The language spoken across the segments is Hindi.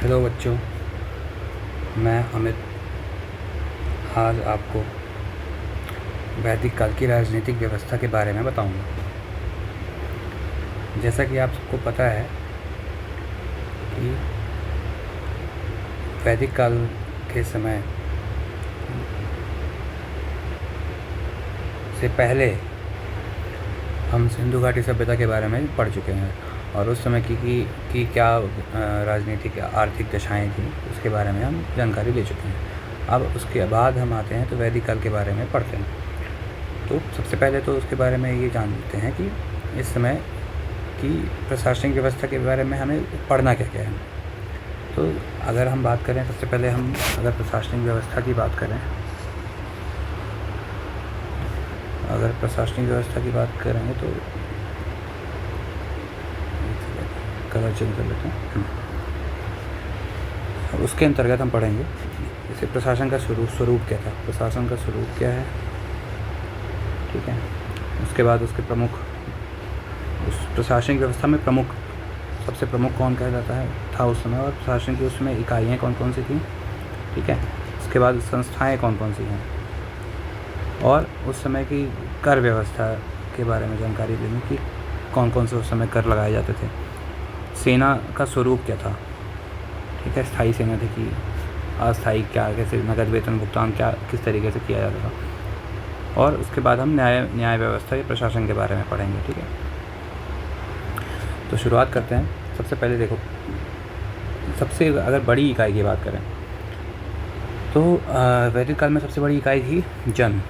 हेलो बच्चों, मैं अमित आज आपको वैदिक काल की राजनीतिक व्यवस्था के बारे में बताऊंगा। जैसा कि आप सबको पता है कि वैदिक काल के समय से पहले हम सिंधु घाटी सभ्यता के बारे में पढ़ चुके हैं और उस समय की क्या राजनीतिक आर्थिक दशाएं थी उसके बारे में हम जानकारी ले चुके हैं। अब उसके बाद हम आते हैं तो वैदिक काल के बारे में पढ़ते हैं। तो सबसे पहले तो उसके बारे में ये जानते हैं कि इस समय की प्रशासनिक व्यवस्था के बारे में हमें पढ़ना क्या क्या है। तो अगर हम बात करें, सबसे पहले हम अगर प्रशासनिक व्यवस्था की बात करें, करेंगे तो कलर चेंज कर लेते हैं। उसके अंतर्गत हम पढ़ेंगे जैसे प्रशासन का स्वरूप क्या था, प्रशासन का स्वरूप क्या है, ठीक है। उसके बाद उसके प्रमुख, उस प्रशासनिक व्यवस्था में सबसे प्रमुख कौन कहलाता है था उस समय, और प्रशासन की उसमें इकाइयाँ कौन कौन सी थी, ठीक है। उसके बाद संस्थाएं कौन कौन सी हैं, और उस समय की कर व्यवस्था के बारे में जानकारी देनी कि कौन कौन से उस समय कर लगाए जाते थे। सेना का स्वरूप क्या था, ठीक है। स्थायी सेना थी कि अस्थायी, क्या कैसे नगद वेतन भुगतान क्या किस तरीके से किया जाता था। और उसके बाद हम न्याय व्यवस्था या प्रशासन के बारे में पढ़ेंगे, ठीक है। तो शुरुआत करते हैं। सबसे पहले देखो, सबसे अगर बड़ी इकाई की बात करें तो वैदिक काल में सबसे बड़ी इकाई थी जन।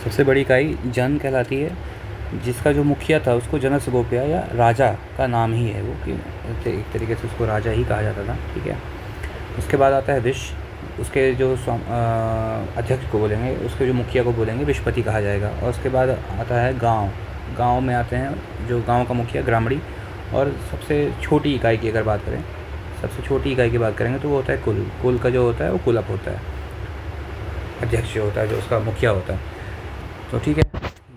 सबसे बड़ी इकाई जन कहलाती है, जिसका जो मुखिया था उसको जनस गोप्या या राजा का नाम ही है वो, कि एक तरीके से उसको राजा ही कहा जाता था, ठीक है। उसके बाद आता है विश्व, उसके जो अध्यक्ष को बोलेंगे, उसके जो मुखिया को बोलेंगे विश्वपति कहा जाएगा। और उसके बाद आता है गांव में आते हैं जो गांव का मुखिया ग्रामणी। और सबसे छोटी इकाई की अगर बात करें, सबसे छोटी इकाई की बात करेंगे तो वो होता है कुल का जो होता है वो कुलप होता है, अध्यक्ष जो होता है, जो उसका मुखिया होता है। तो ठीक है,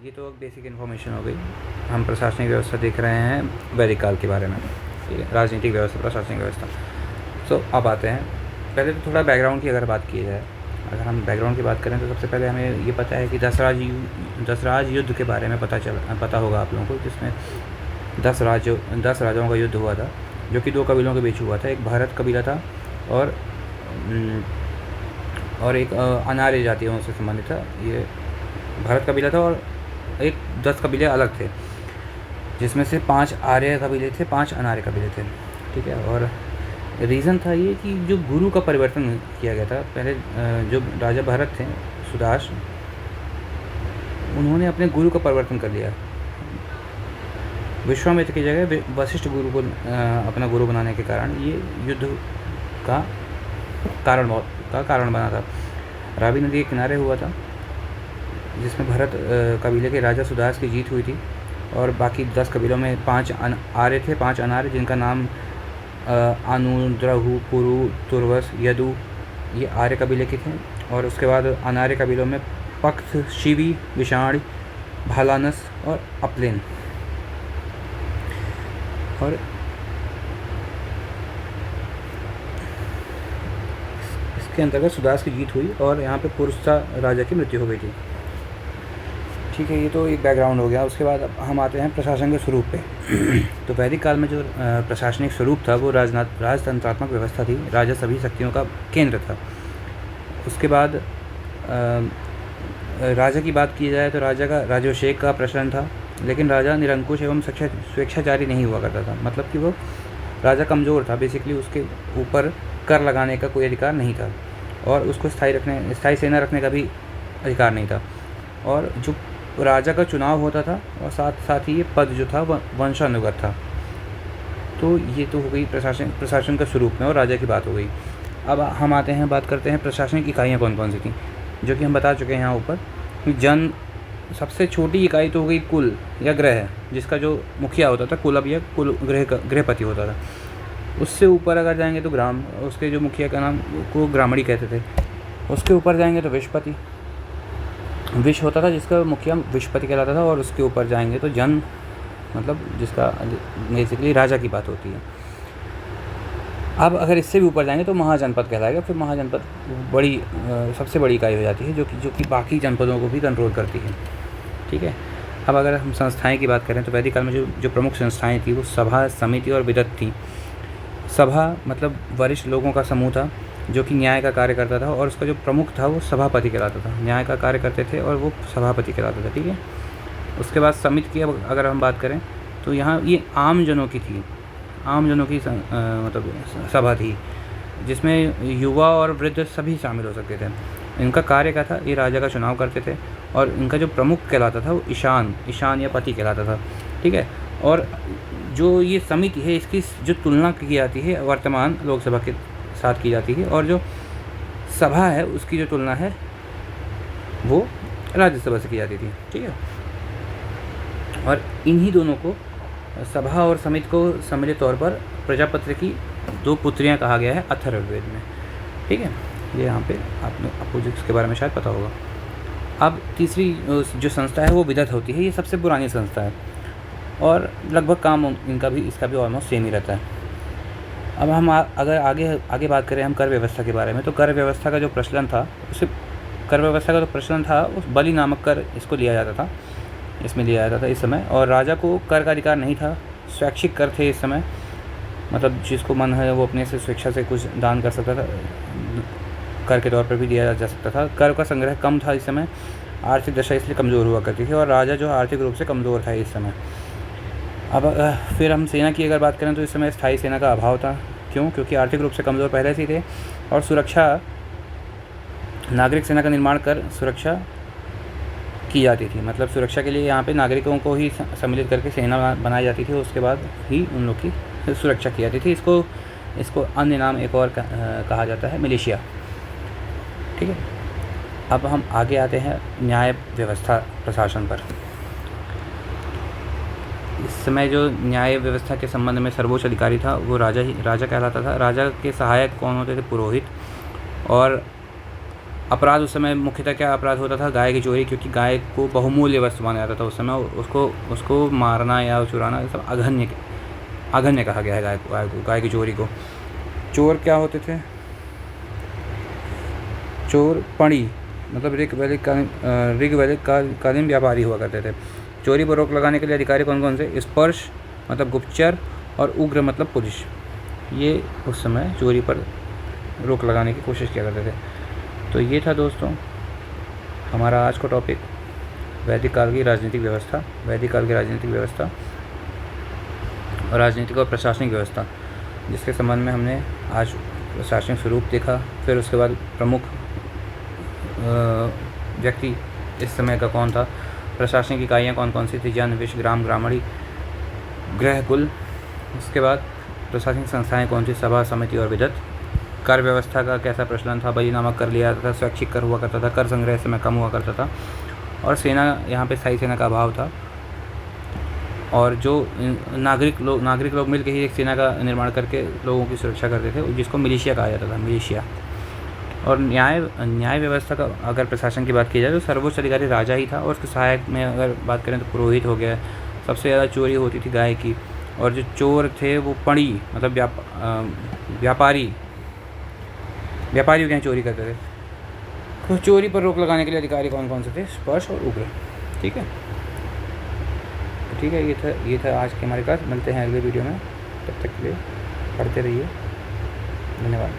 ये तो बेसिक इन्फॉर्मेशन हो गई। हम प्रशासनिक व्यवस्था देख रहे हैं वैदिक काल के बारे में, ठीक है, राजनीतिक व्यवस्था, प्रशासनिक व्यवस्था। तो अब आते हैं, पहले तो थोड़ा बैकग्राउंड की अगर बात की जाए, अगर हम बैकग्राउंड की बात करें तो सबसे पहले हमें ये पता है कि दसराज युद्ध के बारे में पता होगा आप लोगों को, जिसमें 10 राजाओं का युद्ध हुआ था, जो कि 2 कबीलों के बीच हुआ था। एक भारत कबीला था और एक अनार्य जातियों से संबंधित था। ये भारत कबीला था और एक 10 कबीले अलग थे, जिसमें से 5 आर्य कबीले थे, 5 अनार्य कबीले थे, ठीक है। और रीज़न था ये कि जो गुरु का परिवर्तन किया गया था, पहले जो राजा भरत थे, सुदास, उन्होंने अपने गुरु का परिवर्तन कर लिया। विश्वामित्र की जगह वशिष्ठ गुरु को अपना गुरु बनाने के कारण ये युद्ध का कारण बना था। रावी नदी के किनारे हुआ था, जिसमें भरत कबीले के राजा सुदास की जीत हुई थी। और बाकी 10 कबीलों में 5 आर्य थे, 5 अनार्य, जिनका नाम अनु, द्रहु, पुरु, तुर्वस, यदु, ये आर्य कबीले के थे। और उसके बाद अनार्य कबीलों में पक्त, शिवी, विषाण, भालानस और अपलेन। और इसके अंतर्गत सुदास की जीत हुई और यहाँ पे पुरुषा राजा की मृत्यु हो गई थी, ठीक है। ये तो एक बैकग्राउंड हो गया। उसके बाद हम आते हैं प्रशासन के स्वरूप पे। तो वैदिक काल में जो प्रशासनिक स्वरूप था वो राजतंत्रात्मक व्यवस्था थी। राजा सभी शक्तियों का केंद्र था। उसके बाद राजा की बात की जाए तो राजा का राज्याभिषेक का प्रचलन था, लेकिन राजा निरंकुश एवं स्वेच्छाचारी नहीं हुआ करता था। मतलब कि वो राजा कमज़ोर था, बेसिकली उसके ऊपर कर लगाने का कोई अधिकार नहीं था, और उसको स्थायी सेना रखने का भी अधिकार नहीं था। और जो राजा का चुनाव होता था, और साथ ही ये पद जो था वंशानुगत था। तो ये तो हो गई प्रशासन का स्वरूप में, और राजा की बात हो गई। अब हम आते हैं, बात करते हैं प्रशासनिक इकाइयाँ कौन कौन सी थी, जो कि हम बता चुके हैं यहाँ ऊपर। जन सबसे छोटी इकाई तो हो गई कुल या ग्रह, जिसका जो मुखिया होता था कुलप या गृहपति होता था। उससे ऊपर अगर जाएंगे तो ग्राम, उसके जो मुखिया का नाम को ग्रामणी कहते थे। उसके ऊपर जाएंगे तो विश्वपति, विश्व होता था जिसका मुखिया विश्वपति कहलाता था। और उसके ऊपर जाएंगे तो जन मतलब जिसका बेसिकली राजा की बात होती है। अब अगर इससे भी ऊपर जाएंगे तो महाजनपद कहलाएगा। फिर महाजनपद बड़ी सबसे बड़ी इकाई हो जाती है जो कि बाकी जनपदों को भी कंट्रोल करती है। ठीक है। अब अगर हम संस्थाएं की बात करें तो वैदिक काल में जो प्रमुख संस्थाएं थी वो सभा, समिति और विदत थी। सभा मतलब वरिष्ठ लोगों का समूह था जो कि न्याय का कार्य करता था, और उसका जो प्रमुख था वो सभापति कहलाता था। न्याय का कार्य करते थे और वो सभापति कहलाता था। ठीक है। उसके बाद समिति की अगर हम बात करें तो यहाँ ये आम जनों की थी, आम जनों की मतलब सभा थी, जिसमें युवा और वृद्ध सभी शामिल हो सकते थे। इनका कार्य क्या था, ये राजा का चुनाव करते थे, और इनका जो प्रमुख कहलाता था वो ईशान या पति कहलाता था। ठीक है। और जो ये समिति है इसकी जो तुलना की जाती है वर्तमान लोकसभा के साथ की जाती है, और जो सभा है उसकी जो तुलना है वो राज्यसभा से की जाती थी। ठीक है। और इन्हीं दोनों को, सभा और समिति को सम्मिलित तौर पर प्रजापति की 2 पुत्रियां कहा गया है अथर्ववेद में। ठीक है। ये यहाँ पे आपको जिसके बारे में शायद पता होगा। अब तीसरी जो संस्था है वो विदत होती है। ये सबसे पुरानी संस्था है और लगभग काम इसका भी ऑलमोस्ट सेम ही रहता है। अब हम अगर आगे बात करें हम कर व्यवस्था के बारे में, तो कर व्यवस्था का जो प्रचलन था उस बलि नामक कर इसमें लिया जाता था इस समय। और राजा को कर का अधिकार नहीं था, स्वैच्छिक कर थे इस समय, मतलब जिसको मन है वो अपने से स्वेच्छा से कुछ दान कर सकता था, कर के तौर पर भी दिया जा सकता था। कर का संग्रह कम था इस समय, आर्थिक दशा इसलिए कमज़ोर हुआ करती थी, और राजा जो आर्थिक रूप से कमज़ोर था इस समय। अब फिर हम सेना की अगर बात करें तो इस समय स्थायी सेना का अभाव था। क्यों? क्योंकि आर्थिक रूप से कमज़ोर पहले से ही थे, और सुरक्षा, नागरिक सेना का निर्माण कर सुरक्षा की जाती थी। मतलब सुरक्षा के लिए यहाँ पे नागरिकों को ही सम्मिलित करके सेना बनाई जाती थी, उसके बाद ही उन लोग की सुरक्षा की जाती थी। इसको अन्य नाम एक और कहा जाता है मिलिशिया। ठीक है। अब हम आगे आते हैं न्याय व्यवस्था प्रशासन पर। इस समय जो न्याय व्यवस्था के संबंध में सर्वोच्च अधिकारी था वो राजा कहलाता था। राजा के सहायक कौन होते थे? पुरोहित। और अपराध उस समय मुख्यतः क्या अपराध होता था? गाय की चोरी, क्योंकि गाय को बहुमूल्य वस्तु माना जाता था उस समय। उसको मारना या चुराना ये सब अघन्य कहा गया है गाय की चोरी को। चोर क्या होते थे? चोर पणी मतलब ऋग्वैदिक व्यापारी हुआ करते थे। चोरी पर रोक लगाने के लिए अधिकारी कौन कौन से? स्पर्श मतलब गुप्तचर, और उग्र मतलब पुलिस। ये उस समय चोरी पर रोक लगाने की कोशिश किया करते थे। तो ये था दोस्तों हमारा आज का टॉपिक, वैदिक काल की राजनीतिक व्यवस्था और राजनीतिक और प्रशासनिक व्यवस्था, जिसके संबंध में हमने आज प्रशासनिक स्वरूप देखा। फिर उसके बाद प्रमुख व्यक्ति इस समय का कौन था, प्रशासनिक इकाइयाँ कौन कौन सी थी, जन, विश्व, ग्राम, ग्रामणी, गृह, कुल। उसके बाद प्रशासनिक संस्थाएं कौन सी, सभा, समिति और विदत। कर व्यवस्था का कैसा प्रचलन था, बलि नामक कर लिया जाता था, स्वैच्छिक कर हुआ करता था, कर संग्रह इस समय कम हुआ करता था, और सेना यहाँ पे स्थायी सेना का अभाव था, और जो नागरिक लोग मिलकर ही एक सेना का निर्माण करके लोगों की सुरक्षा करते थे, जिसको मिलिशिया कहा जाता था, मिलिशिया। और न्याय व्यवस्था का अगर प्रशासन की बात की जाए तो सर्वोच्च अधिकारी राजा ही था, और उसके सहायक में अगर बात करें तो पुरोहित हो गया। सबसे ज़्यादा चोरी होती थी गाय की, और जो चोर थे वो पणी मतलब व्यापारी के यहाँ चोरी करते थे। तो चोरी पर रोक लगाने के लिए अधिकारी कौन कौन से थे? स्पर्श और उग्र। ठीक है, ये था आज के हमारे पास। मिलते हैं अगले वीडियो में, तब तक के लिए पढ़ते रहिए। धन्यवाद।